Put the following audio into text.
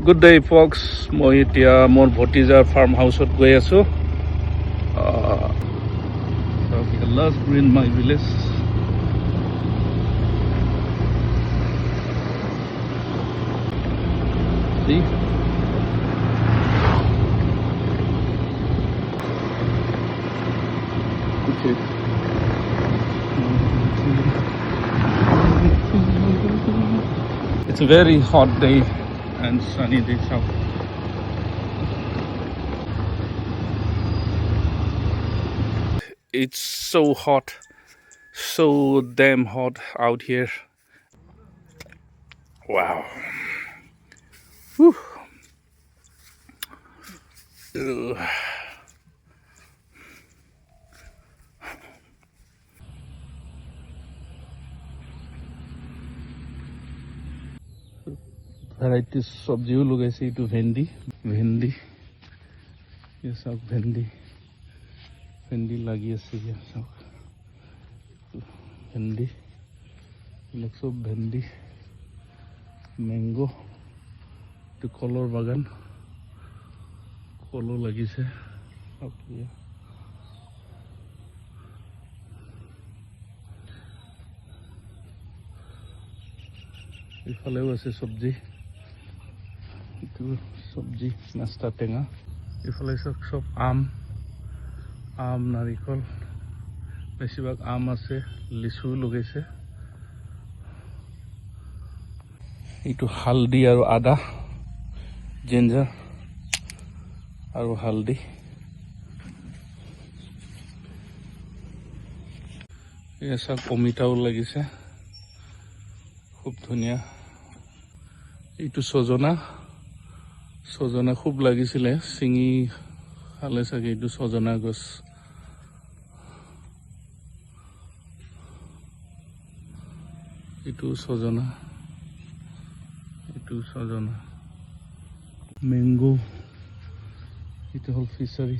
Good day, folks. মই এতিয়া মোৰ ভতিজাৰ ফাৰ্ম হাউচত গৈ আছো. The last green my village. See? Okay. It's a very hot day and sunny day out. It's so hot, so damn hot out here. Wow. Whew. Ugh. Varieties sabjiও লগাইছে এইটো ভেন্ডি ये सब ভেন্ডি লাগি আছে ये सब ভেন্ডি এইবিলাক সব ভেন্ডি ম্যাঙ্গো তো কলৰ বাগান কলো লাগিছে ইফালেও আছে সবজি সবজি নাস্তা টেঙা ইফালে সব আম নাৰিকল বেছিভাগ আম আছে লিচু লগাইছে এইটো হালদি আৰু আদা জিঞ্জাৰ আৰু হালদি এসা অমিতাও লাগিছে খুব ধুনীয়া এইটো সজনা খুব লাগিছিলে চিঙি খালে চাগে এইটো সজনা গছ এইটো সজনা ম্যাঙ্গো এটা হল ফিশারি